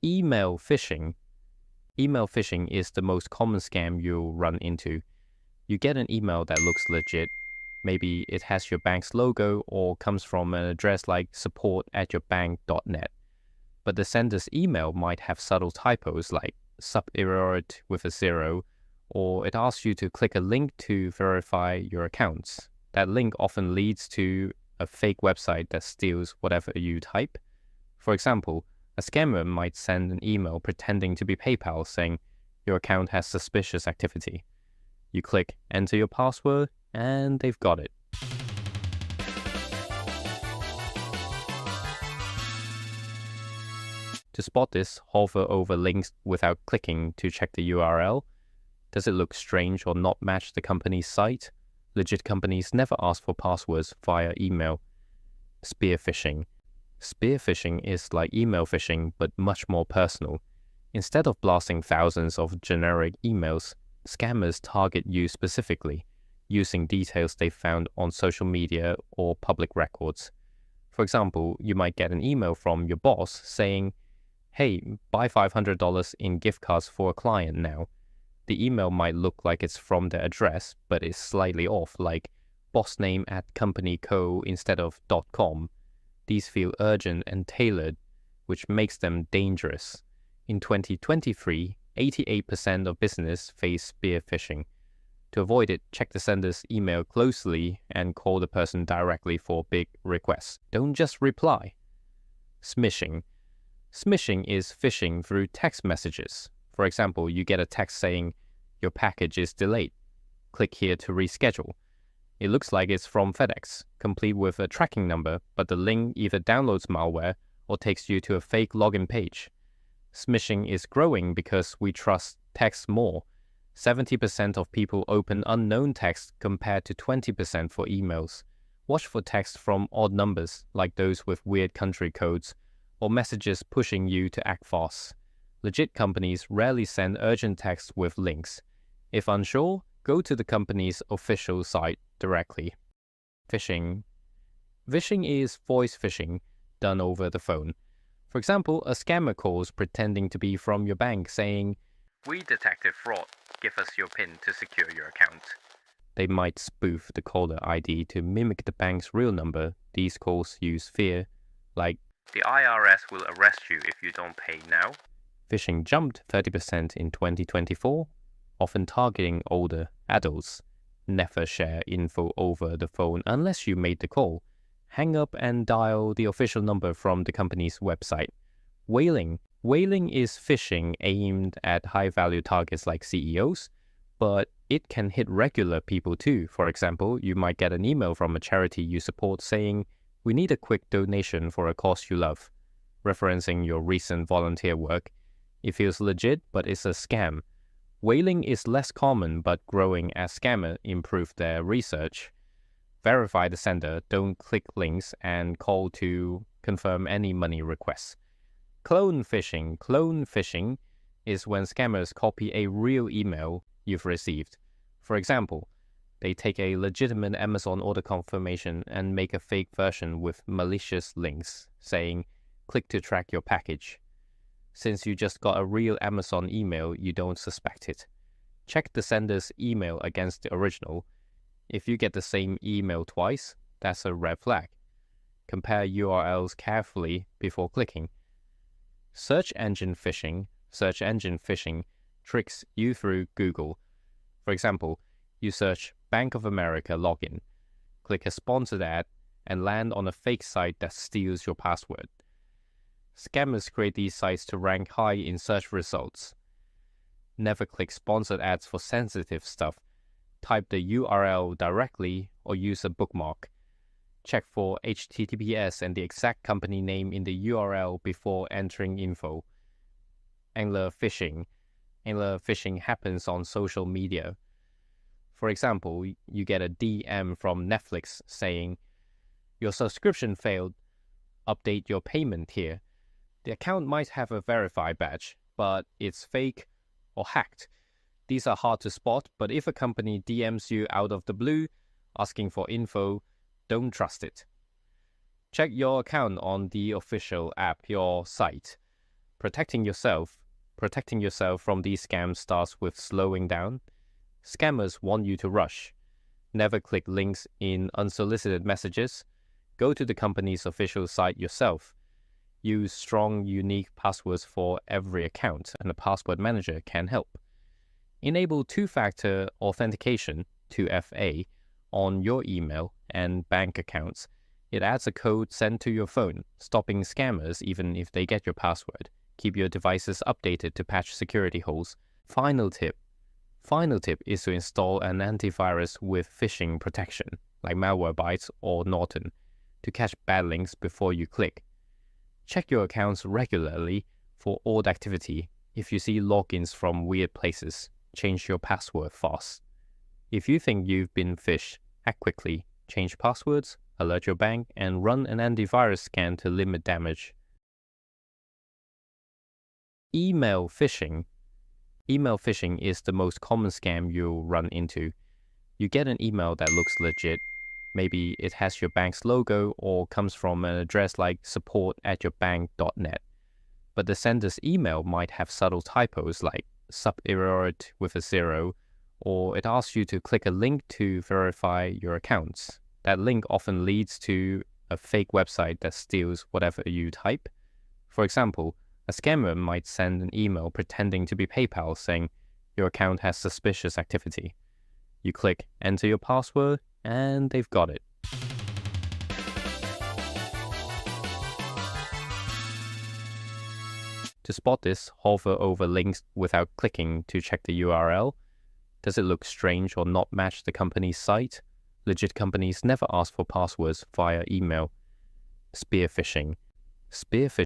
Email phishing. Email phishing is the most common scam you'll run into. You get an email that looks legit. Maybe it has your bank's logo or comes from an address like support@yourbank.net. But the sender's email might have subtle typos like sub-errored with a zero, or it asks you to click a link to verify your accounts. That link often leads to a fake website that steals whatever you type. For example, a scammer might send an email pretending to be PayPal saying your account has suspicious activity. You click enter your password and they've got it. To spot this, hover over links without clicking to check the URL. Does it look strange or not match the company's site? Legit companies never ask for passwords via email. Spear phishing. Spear phishing is like email phishing but much more personal. Instead of blasting thousands of generic emails, scammers target you specifically, using details they found on social media or public records. For example, you might get an email from your boss saying, "Hey, buy $500 in gift cards for a client now." The email might look like it's from their address, but it's slightly off, like boss name at company co instead of .com. These feel urgent and tailored, which makes them dangerous. In 2023, 88% of business face spear phishing. To avoid it, check the sender's email closely and call the person directly for big requests. Don't just reply. Smishing. Smishing is phishing through text messages. For example, you get a text saying, "Your package is delayed. Click here to reschedule." It looks like it's from FedEx, complete with a tracking number, but the link either downloads malware or takes you to a fake login page. Smishing is growing because we trust text more. 70% of people open unknown text compared to 20% for emails. Watch for text from odd numbers, like those with weird country codes, or messages pushing you to act fast. Legit companies rarely send urgent text with links. If unsure, go to the company's official site directly. Phishing. Phishing is voice phishing done over the phone. For example, a scammer calls pretending to be from your bank saying, "We detected fraud. Give us your PIN to secure your account." They might spoof the caller ID to mimic the bank's real number. These calls use fear, like, "The IRS will arrest you if you don't pay now." Phishing jumped 30% in 2024, often targeting older adults. Never share info over the phone unless you made the call. Hang up and dial the official number from the company's website. Whaling. Whaling is phishing aimed at high-value targets like CEOs, but it can hit regular people too. For example, you might get an email from a charity you support saying, "We need a quick donation for a cause you love," referencing your recent volunteer work. It feels legit, but it's a scam. Whaling is less common but growing as scammers improve their research. Verify the sender, don't click links, and call to confirm any money requests. Clone phishing. Clone phishing is when scammers copy a real email you've received. For example, they take a legitimate Amazon order confirmation and make a fake version with malicious links saying, "Click to track your package." Since you just got a real Amazon email, you don't suspect it. Check the sender's email against the original. If you get the same email twice, that's a red flag. Compare URLs carefully before clicking. Search engine phishing. Search engine phishing tricks you through Google. For example, you search Bank of America login, click a sponsored ad, and land on a fake site that steals your password. Scammers create these sites to rank high in search results. Never click sponsored ads for sensitive stuff. Type the URL directly or use a bookmark. Check for HTTPS and the exact company name in the URL before entering info. Angler phishing. Angler phishing happens on social media. For example, you get a DM from Netflix saying, "Your subscription failed. Update your payment here." The account might have a verify badge, but it's fake or hacked. These are hard to spot, but if a company DMs you out of the blue, asking for info, don't trust it. Check your account on the official app, your site. Protecting yourself from these scams starts with slowing down. Scammers want you to rush. Never click links in unsolicited messages. Go to the company's official site yourself. Use strong, unique passwords for every account, and a password manager can help. Enable two-factor authentication, 2FA, on your email and bank accounts. It adds a code sent to your phone, stopping scammers even if they get your password. Keep your devices updated to patch security holes. Final tip is to install an antivirus with phishing protection, like Malwarebytes or Norton, to catch bad links before you click. Check your accounts regularly for odd activity. If you see logins from weird places, change your password fast. If you think you've been phished, act quickly, change passwords, alert your bank, and run an antivirus scan to limit damage. Email phishing. Email phishing is the most common scam you'll run into. You get an email that looks legit. Maybe it has your bank's logo or comes from an address like support@yourbank.net. But the sender's email might have subtle typos like sub-errored with a 0, or it asks you to click a link to verify your accounts. That link often leads to a fake website that steals whatever you type. For example, a scammer might send an email pretending to be PayPal saying your account has suspicious activity. You click enter your password and they've got it. To spot this, hover over links without clicking to check the URL. Does it look strange or not match the company's site? Legit companies never ask for passwords via email. Spear phishing.